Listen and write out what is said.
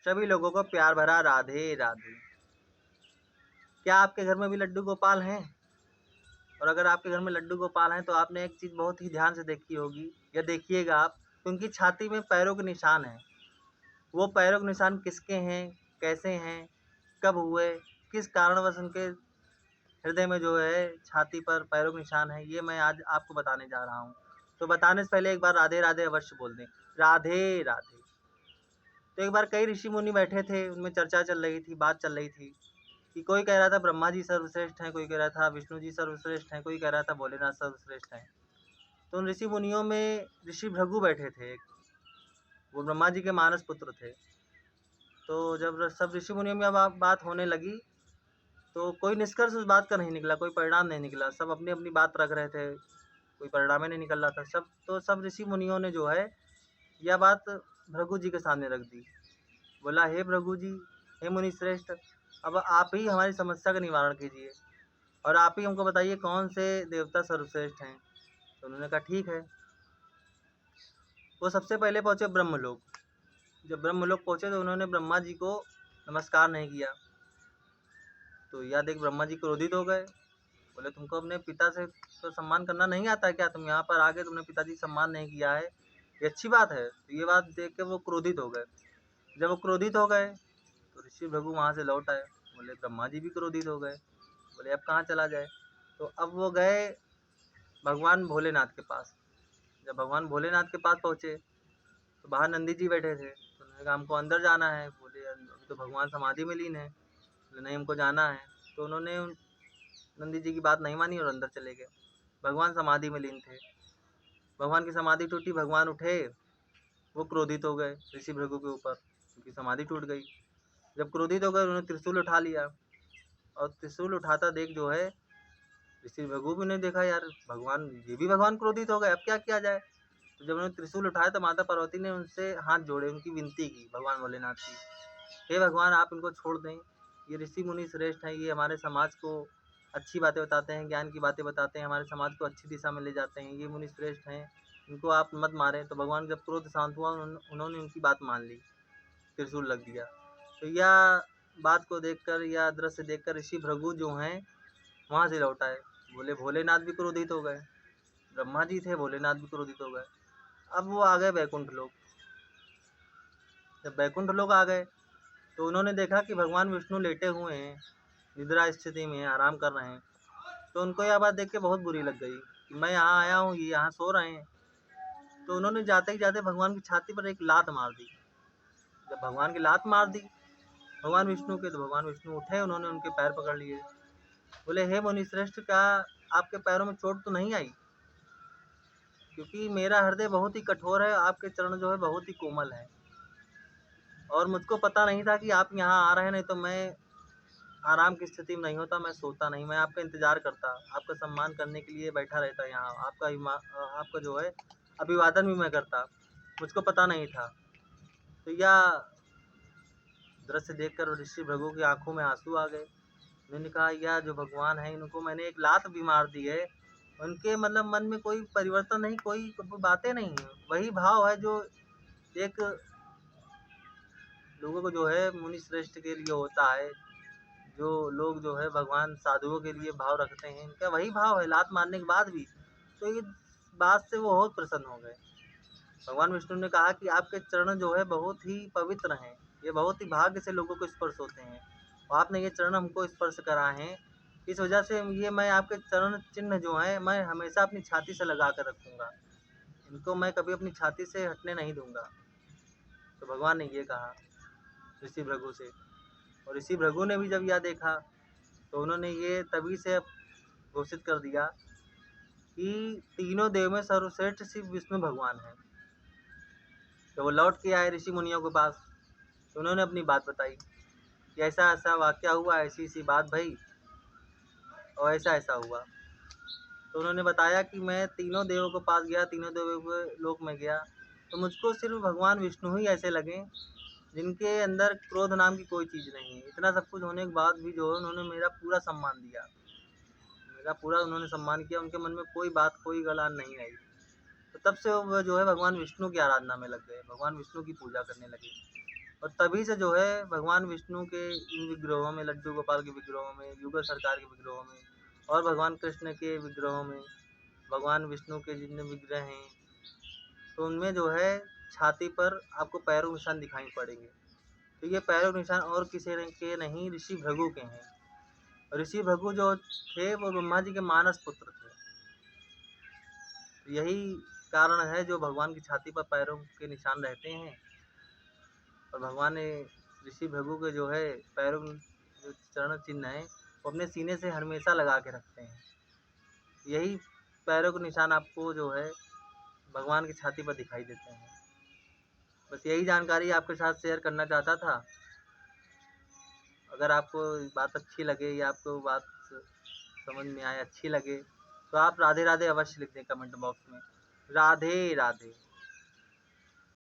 सभी लोगों को प्यार भरा राधे राधे। क्या आपके घर में भी लड्डू गोपाल हैं? और अगर आपके घर में लड्डू गोपाल हैं तो आपने एक चीज़ बहुत ही ध्यान से देखी होगी या देखिएगा आप, उनकी छाती में पैरों के निशान हैं। वो पैरों के निशान किसके हैं, कैसे हैं, कब हुए, किस कारणवश उनके हृदय में जो है छाती पर पैरों के निशान है, ये मैं आज आपको बताने जा रहा हूँ। तो बताने से पहले एक बार राधे राधे अवश्य बोल दें, राधे राधे। तो एक बार कई ऋषि मुनि बैठे थे, उनमें चर्चा चल रही थी, बात चल रही थी कि कोई कह रहा था ब्रह्मा जी सर्वश्रेष्ठ हैं, कोई कह रहा था विष्णु जी सर्वश्रेष्ठ हैं, कोई कह रहा था भोलेनाथ सर्वश्रेष्ठ हैं। तो उन ऋषि मुनियों में ऋषि भृगु बैठे थे, वो ब्रह्मा जी के मानस पुत्र थे। तो जब सब ऋषि मुनियों में अब बात होने लगी तो कोई निष्कर्ष उस बात का नहीं निकला, कोई परिणाम नहीं निकला। सब अपनी अपनी बात रख रहे थे, कोई परिणाम ही नहीं निकल रहा था। सब ऋषि मुनियों ने जो है यह बात भृगु जी के सामने रख दी। बोला, हे भृगु जी, हे मुनि श्रेष्ठ, अब आप ही हमारी समस्या का निवारण कीजिए और आप ही हमको बताइए कौन से देवता सर्वश्रेष्ठ हैं। तो उन्होंने कहा ठीक है। वो सबसे पहले पहुँचे ब्रह्मलोक। जब ब्रह्मलोक पहुँचे तो उन्होंने ब्रह्मा जी को नमस्कार नहीं किया। तो यह देख ब्रह्मा जी क्रोधित हो गए। बोले, तुमको अपने पिता से तो सम्मान करना नहीं आता है क्या? तुम यहाँ पर आके तुमने पिताजी सम्मान नहीं किया है, ये अच्छी बात है। तो ये बात देख के वो क्रोधित हो गए। जब वो क्रोधित हो गए तो ऋषि भृगु वहाँ से लौट आए। बोले, ब्रह्मा जी भी क्रोधित हो गए। बोले, अब कहाँ चला जाए? तो अब वो गए भगवान भोलेनाथ के पास। जब भगवान भोलेनाथ के पास पहुँचे तो बाहर नंदी जी बैठे थे। तो उन्होंने कहा, हमको अंदर जाना है। बोले, अभी तो भगवान समाधि में लीन है। बोले, नहीं, हमको जाना है। तो उन्होंने नंदी जी की बात नहीं मानी और अंदर चले गए। भगवान समाधि में लीन थे। भगवान की समाधि टूटी, भगवान उठे, वो क्रोधित हो गए ऋषि भृगु के ऊपर, क्योंकि समाधि टूट गई। जब क्रोधित हो गए उन्होंने त्रिशूल उठा लिया और त्रिशूल उठाता देख जो है ऋषि भृगु भी ने देखा, यार भगवान, ये भी भगवान क्रोधित हो गए, अब क्या किया जाए? तो जब उन्होंने त्रिशूल उठाया तो माता पार्वती ने उनसे हाथ जोड़े, उनकी विनती की भगवान भोलेनाथ की, हे भगवान, आप इनको छोड़ दें, ये ऋषि मुनि श्रेष्ठ हैं, ये हमारे समाज को अच्छी बातें बताते हैं, ज्ञान की बातें बताते हैं, हमारे समाज को अच्छी दिशा में ले जाते हैं, ये मुनि श्रेष्ठ हैं, इनको आप मत मारें। तो भगवान जब क्रोध शांत हुआ उन्होंने उनकी बात मान ली, त्रिशूल लग दिया। तो यह बात को देखकर, यह दृश्य देखकर ऋषि भृगु जो हैं वहाँ से लौट आए। बोले, भोलेनाथ भी क्रोधित हो गए। ब्रह्मा जी थे, भोलेनाथ भी क्रोधित हो गए। अब वो आ गए बैकुंठ लोक। जब बैकुंठ लोक आ गए तो उन्होंने देखा कि भगवान विष्णु लेटे हुए हैं, निद्रा स्थिति में हैं, आराम कर रहे हैं। तो उनको यह बात देख के बहुत बुरी लग गई कि मैं यहाँ आया हूँ, ये यहाँ सो रहे हैं। तो उन्होंने जाते ही जाते भगवान की छाती पर एक लात मार दी। जब भगवान की लात मार दी भगवान विष्णु के, तो भगवान विष्णु उठे, उन्होंने उनके पैर पकड़ लिए। बोले, हे मुनि श्रेष्ठ, क्या आपके पैरों में चोट तो नहीं आई? क्योंकि मेरा हृदय बहुत ही कठोर है, आपके चरण जो है बहुत ही कोमल है, और मुझको पता नहीं था कि आप यहाँ आ रहे हैं, नहीं तो मैं आराम की स्थिति में नहीं होता, मैं सोता नहीं, मैं आपका इंतज़ार करता, आपका सम्मान करने के लिए बैठा रहता यहाँ, आपका जो है अभिवादन भी मैं करता, मुझको पता नहीं था। तो यह दृश्य देखकर ऋषि भृगु की आंखों में आंसू आ गए। उन्होंने कहा, यह जो भगवान है, इनको मैंने एक लात भी मार दी है, उनके मतलब मन में कोई परिवर्तन नहीं, कोई बातें नहीं है, वही भाव है जो एक लोगों को जो है मुनि श्रेष्ठ के लिए होता है, जो लोग जो है भगवान साधुओं के लिए भाव रखते हैं, इनका वही भाव है लात मारने के बाद भी। तो ये बात से वो बहुत प्रसन्न हो गए। भगवान विष्णु ने कहा कि आपके चरण जो है बहुत ही पवित्र हैं, ये बहुत ही भाग्य से लोगों को स्पर्श होते हैं, और आपने ये चरण हमको स्पर्श करा है, इस वजह से ये मैं आपके चरण चिन्ह जो हैं मैं हमेशा अपनी छाती से लगा कर रखूँगा, इनको मैं कभी अपनी छाती से हटने नहीं दूँगा। तो भगवान ने ये कहा ऋषि भृगु से, और ऋषि भृगु ने भी जब यह देखा तो उन्होंने ये तभी से घोषित कर दिया कि तीनों देव में सर्वश्रेष्ठ शिव विष्णु भगवान हैं। तो वो लौट के आए ऋषि मुनियों के पास, तो उन्होंने अपनी बात बताई कि ऐसा ऐसा वाक़या हुआ, ऐसी ऐसी बात भई और ऐसा ऐसा हुआ। तो उन्होंने बताया कि मैं तीनों देवों के पास गया, तीनों देवों के लोक में गया, तो मुझको सिर्फ भगवान विष्णु ही ऐसे लगे जिनके अंदर क्रोध नाम की कोई चीज़ नहीं है। इतना सब कुछ होने के बाद भी जो है उन्होंने मेरा पूरा सम्मान दिया, मेरा पूरा उन्होंने सम्मान किया, उनके मन में कोई बात, कोई गलान नहीं आई। तो तब से वो जो है भगवान विष्णु की आराधना में लग गए, भगवान विष्णु की पूजा करने लगे। और तभी से जो है भगवान विष्णु के इन विग्रहों में, लड्डू गोपाल के विग्रहों में, युगल सरकार के विग्रहों में और भगवान कृष्ण के विग्रहों में, भगवान विष्णु के जितने विग्रह हैं, तो उनमें जो है छाती पर आपको पैरों के निशान दिखाई पड़ेंगे। तो ये पैरों के निशान और किसी के नहीं, ऋषि भृगु के हैं। ऋषि भृगु जो थे वो ब्रह्मा जी के मानस पुत्र थे। तो यही कारण है जो भगवान की छाती पर पैरों के निशान रहते हैं। और भगवान ने ऋषि भृगु के जो है पैरों के जो चरण चिन्ह है वो अपने सीने से हमेशा लगा के रखते हैं। यही पैरों के निशान आपको जो है भगवान की छाती पर दिखाई देते हैं। बस यही जानकारी आपके साथ शेयर करना चाहता था। अगर आपको बात अच्छी लगे या आपको बात समझ में आए, अच्छी लगे, तो आप राधे राधे अवश्य लिख दें कमेंट बॉक्स में। राधे राधे।